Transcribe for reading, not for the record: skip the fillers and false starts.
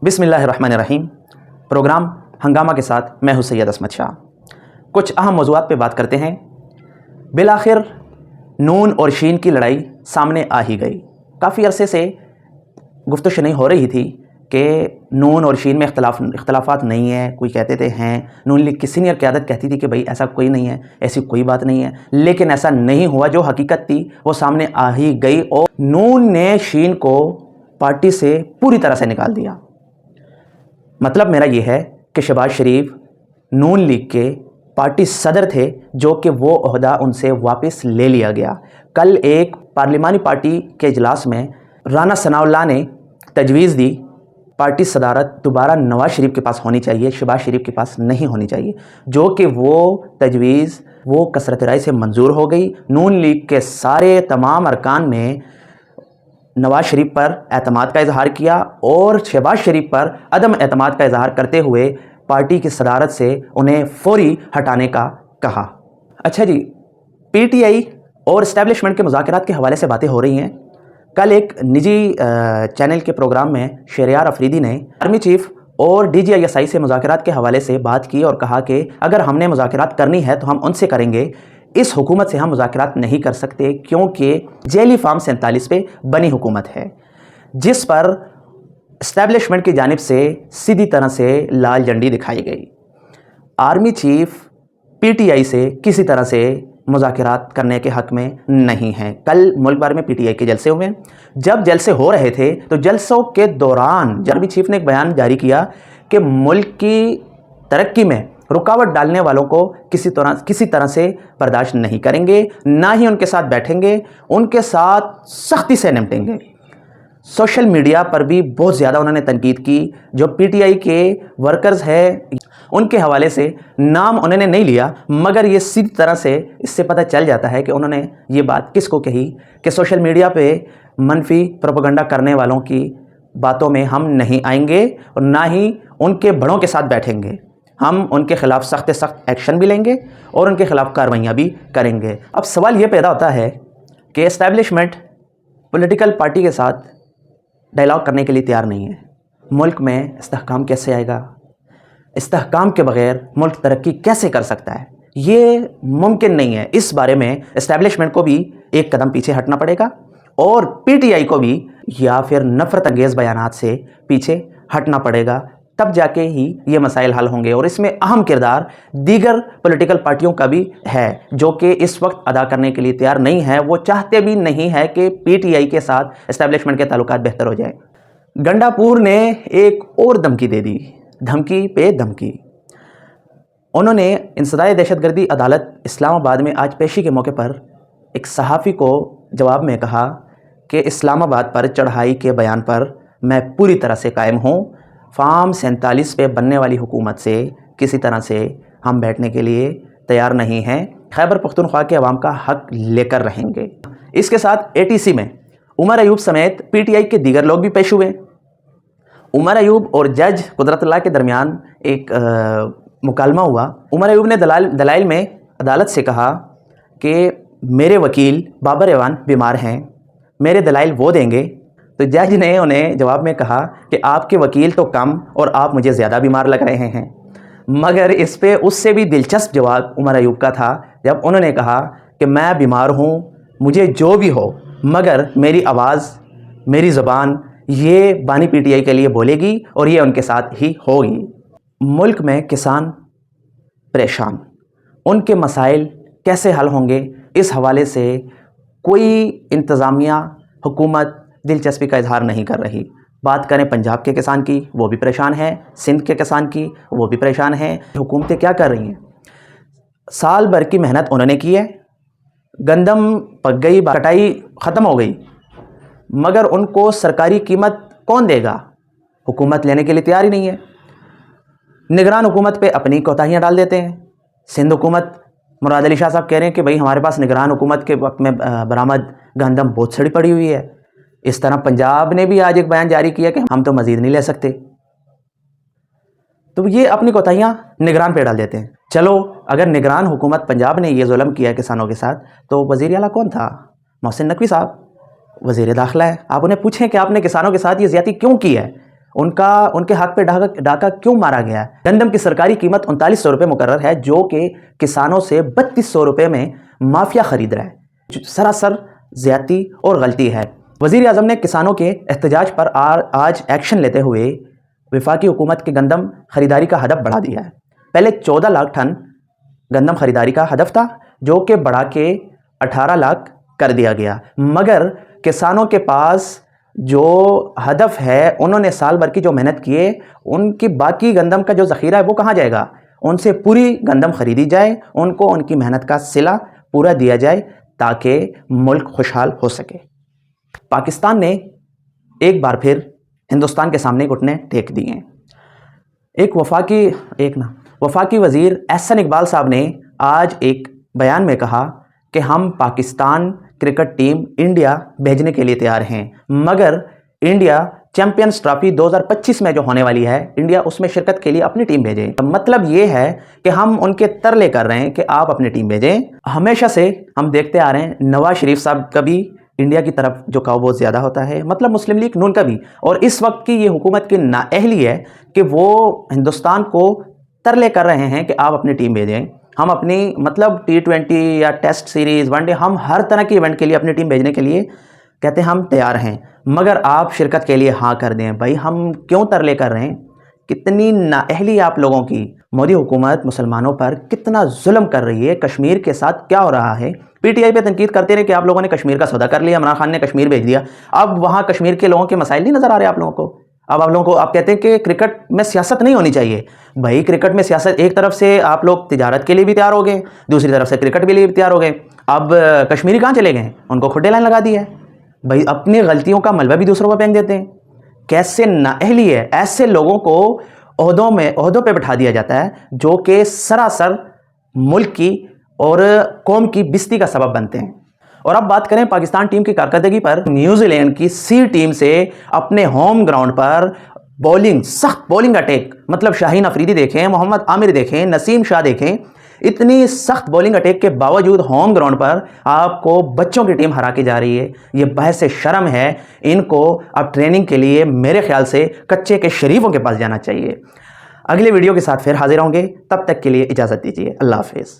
बिस्मिल्लाहिर्रहमानिर्रहीम। प्रोग्राम हंगामा के साथ मैं हूं सैयद असमत शाह। कुछ अहम मौज़ूआत पे बात करते हैं। बिलाखिर नून और शीन की लड़ाई सामने आ ही गई। काफ़ी अरसे से गुफ्तगू शुनी हो रही थी कि नून और शीन में इख्तलाफात नहीं है। कोई कहते थे हैं, नून लीग की सीनियर क़यादत कहती थी कि भाई ऐसा कोई नहीं है, ऐसी कोई बात नहीं है, लेकिन ऐसा नहीं हुआ। जो हकीकत थी वो सामने आ ही गई और नून ने शीन को पार्टी से पूरी तरह से निकाल दिया। मतलब मेरा ये है कि शहबाज शरीफ नून लीग के पार्टी सदर थे, जो कि वो ओहदा उनसे वापस ले लिया गया। कल एक पार्लिमानी पार्टी के इजलास में राना सनाउल्लाह ने तजवीज़ दी, पार्टी सदारत दोबारा नवाज शरीफ के पास होनी चाहिए, शहबाज शरीफ के पास नहीं होनी चाहिए, जो कि वो तजवीज़ वो कसरत राय से मंजूर हो गई। नून लीग के सारे तमाम अरकान ने नवाज शरीफ पर एतमाद का इजहार किया और शहबाज शरीफ पर अदम एतमाद का इजहार करते हुए पार्टी की सदारत से उन्हें फौरी हटाने का कहा। अच्छा जी, पीटीआई और इस्टेब्लिशमेंट के मुज़ाकरात के हवाले से बातें हो रही हैं। कल एक निजी चैनल के प्रोग्राम में शहरयार अफरीदी ने आर्मी चीफ और DGISI से मुज़ाकरात के हवाले से बात की और कहा कि अगर हमने मुज़ाकरात करनी है तो हम उनसे करेंगे, इस हुकूमत से हम मुज़ाकरात नहीं कर सकते, क्योंकि जेली फार्म 47 पे बनी हुकूमत है, जिस पर इस्टेब्लिशमेंट की जानिब से सीधी तरह से लाल झंडी दिखाई गई। आर्मी चीफ पीटीआई से किसी तरह से मुज़ाकरात करने के हक़ में नहीं है। कल मुल्क भर में पीटीआई के जलसे हुए। जब जलसे हो रहे थे तो जलसों के दौरान आर्मी चीफ ने एक बयान जारी किया कि मुल्क की तरक्की में रुकावट डालने वालों को किसी तरह से बर्दाश्त नहीं करेंगे, ना ही उनके साथ बैठेंगे, उनके साथ सख्ती से निपटेंगे। सोशल मीडिया पर भी बहुत ज़्यादा उन्होंने तनकीद की। जो पीटीआई के वर्कर्स हैं उनके हवाले से नाम उन्होंने नहीं लिया, मगर ये सीधी तरह से इससे पता चल जाता है कि उन्होंने ये बात किसको कही कि सोशल मीडिया पे मनफी प्रोपेगेंडा करने वालों की बातों में हम नहीं आएंगे और ना ही उनके बड़ों के साथ बैठेंगे। हम उनके ख़िलाफ़ सख्त एक्शन भी लेंगे और उनके ख़िलाफ़ कार्रवाइयाँ भी करेंगे। अब सवाल ये पैदा होता है कि एस्टैब्लिशमेंट पॉलिटिकल पार्टी के साथ डायलॉग करने के लिए तैयार नहीं है। मुल्क में इस्तेहकाम कैसे आएगा? इस्तेहकाम के बग़ैर मुल्क तरक्की कैसे कर सकता है? ये मुमकिन नहीं है। इस बारे में एस्टैब्लिशमेंट को भी एक कदम पीछे हटना पड़ेगा और पीटीआई को भी या फिर नफ़रत अंगेज़ बयानात से पीछे हटना पड़ेगा, तब जाके ही ये मसाइल हल होंगे। और इसमें अहम किरदार दीगर पॉलिटिकल पार्टियों का भी है, जो कि इस वक्त अदा करने के लिए तैयार नहीं है। वो चाहते भी नहीं है कि पीटीआई के साथ एस्टेब्लिशमेंट के ताल्लुकात बेहतर हो जाए। गंडापुर ने एक और धमकी दे दी, धमकी पे धमकी। उन्होंने इंसदाए दहशतगर्दी अदालत इस्लामाबाद में आज पेशी के मौके पर एक सहाफ़ी को जवाब में कहा कि इस्लामाबाद पर चढ़ाई के बयान पर मैं पूरी तरह से कायम हूँ। फार्म 47 पे बनने वाली हुकूमत से किसी तरह से हम बैठने के लिए तैयार नहीं हैं। खैबर पख्तूनख्वा के अवाम का हक लेकर रहेंगे। इसके साथ ATC में उमर अयूब समेत पीटीआई के दीगर लोग भी पेश हुए। उमर अयूब और जज कुदरतुल्लाह के दरमियान एक मुकालमा हुआ। उमर अयूब ने दलाइल में अदालत से कहा कि मेरे वकील बाबर एवान बीमार हैं, मेरे दलाइल वो देंगे। तो जज ने उन्हें जवाब में कहा कि आपके वकील तो कम और आप मुझे ज़्यादा बीमार लग रहे हैं। मगर इस पे उससे भी दिलचस्प जवाब उमर अयूब का था, जब उन्होंने कहा कि मैं बीमार हूँ, मुझे जो भी हो, मगर मेरी आवाज़, मेरी ज़ुबान ये बानी पीटीआई के लिए बोलेगी और ये उनके साथ ही होगी। मुल्क में किसान परेशान, उनके मसाइल कैसे हल होंगे, इस हवाले से कोई इंतज़ामिया हुकूमत दिलचस्पी का इजहार नहीं कर रही। बात करें पंजाब के किसान की, वो भी परेशान है, सिंध के किसान की, वो भी परेशान है। हुकूमतें क्या कर रही हैं? साल भर की मेहनत उन्होंने की है, गंदम पक गई, कटाई ख़त्म हो गई, मगर उनको सरकारी कीमत कौन देगा? हुकूमत लेने के लिए तैयार ही नहीं है। निगरान हुकूमत पे अपनी कोताहियाँ डाल देते हैं। सिंध हुकूमत, मुराद अली शाह साहब कह रहे हैं कि भाई हमारे पास निगरान हुकूमत के वक्त में बरामद गंदम बहुत सड़ी पड़ी हुई है। इस तरह पंजाब ने भी आज एक बयान जारी किया कि हम तो मज़ीद नहीं ले सकते। तो ये अपनी कोताहियाँ निगरान पे डाल देते हैं। चलो, अगर निगरान हुकूमत पंजाब ने ये जुल्म किया किसानों के साथ, तो वज़ीर आला कौन था? मोहसिन नकवी साहब, वज़ीर दाखिला है। आप उन्हें पूछें कि आपने किसानों के साथ ये ज़्यादती क्यों की है, उनके हाथ पे डाका क्यों मारा गया है? गंदम की सरकारी कीमत 3900 रुपये मुकर्रर है, जो कि किसानों से 3200 रुपये में माफिया खरीद रहा है। सरासर ज़्यादती और गलती है। वज़ीर आज़म ने किसानों के एहतजाज पर आज एक्शन लेते हुए वफाकी हुकूमत की गंदम खरीदारी का हदफ बढ़ा दिया है। पहले 14 लाख टन गंदम खरीदारी का हदफ था, जो कि बढ़ा के 18 लाख कर दिया गया। मगर किसानों के पास जो हदफ है, उन्होंने साल भर की जो मेहनत की है, उनकी बाकी गंदम का जो ज़ख़ीरा है वो कहाँ जाएगा? उनसे पूरी गंदम खरीदी जाए, उनको उनकी मेहनत का सिला पूरा दिया जाए ताकि मुल्क खुशहाल हो सके। पाकिस्तान ने एक बार फिर हिंदुस्तान के सामने घुटने टेक दिए हैं। वफाकी वज़ीर एहसन इकबाल साहब ने आज एक बयान में कहा कि हम पाकिस्तान क्रिकेट टीम इंडिया भेजने के लिए तैयार हैं, मगर इंडिया चैंपियंस ट्रॉफी 2025 में जो होने वाली है, इंडिया उसमें शिरकत के लिए अपनी टीम भेजे। मतलब ये है कि हम उनके तरले कर रहे हैं कि आप अपनी टीम भेजें। हमेशा से हम देखते आ रहे हैं, नवाज शरीफ साहब का भी इंडिया की तरफ झुकाव बहुत ज़्यादा होता है, मतलब मुस्लिम लीग नून का भी। और इस वक्त की ये हुकूमत की नाअहली है कि वो हिंदुस्तान को तरले कर रहे हैं कि आप अपनी टीम भेजें। हम अपनी मतलब T20 या टेस्ट सीरीज़, वनडे, हम हर तरह की इवेंट के लिए अपनी टीम भेजने के लिए कहते हैं हम तैयार हैं, मगर आप शिरकत के लिए हाँ कर दें। भाई हम क्यों तरले कर रहे हैं? कितनी नाअहली आप लोगों की। मोदी हुकूमत मुसलमानों पर कितना जुल्म कर रही है। कश्मीर के साथ क्या हो रहा है? PTI पे तनकीद करते रहे कि आप लोगों ने कश्मीर का सौदा कर लिया, इमरान खान ने कश्मीर भेज दिया। अब वहाँ कश्मीर के लोगों के मसाइल नहीं नज़र आ रहे आप लोगों को। अब आप लोगों को आप कहते हैं कि क्रिकेट में सियासत नहीं होनी चाहिए। भाई क्रिकेट में सियासत, एक तरफ से आप लोग तिजारत के लिए भी तैयार हो गए, दूसरी तरफ से क्रिकेट के लिए भी तैयार हो गए। अब कश्मीरी कहाँ चले गए? उनको खुड्डे लाइन लगा दी है। भाई अपनी गलतियों का मलबा भी दूसरों पर फेंक देते हैं। कैसे नाअहली है। ऐसे लोगों को ओहदों पे बैठा दिया जाता है जो कि सरासर मुल्क की और कौम की बिस्ती का सबब बनते हैं। और अब बात करें पाकिस्तान टीम की कारकर्दगी पर। न्यूजीलैंड की सी टीम से अपने होम ग्राउंड पर सख्त बॉलिंग अटैक, मतलब शाहीन अफरीदी देखें, मोहम्मद आमिर देखें, नसीम शाह देखें, इतनी सख्त बॉलिंग अटैक के बावजूद होम ग्राउंड पर आपको बच्चों की टीम हरा के जा रही है। ये बहस शर्म है। इनको अब ट्रेनिंग के लिए मेरे ख्याल से कच्चे के शरीफों के पास जाना चाहिए। अगले वीडियो के साथ फिर हाजिर होंगे, तब तक के लिए इजाज़त दीजिए। अल्लाह हाफिज़।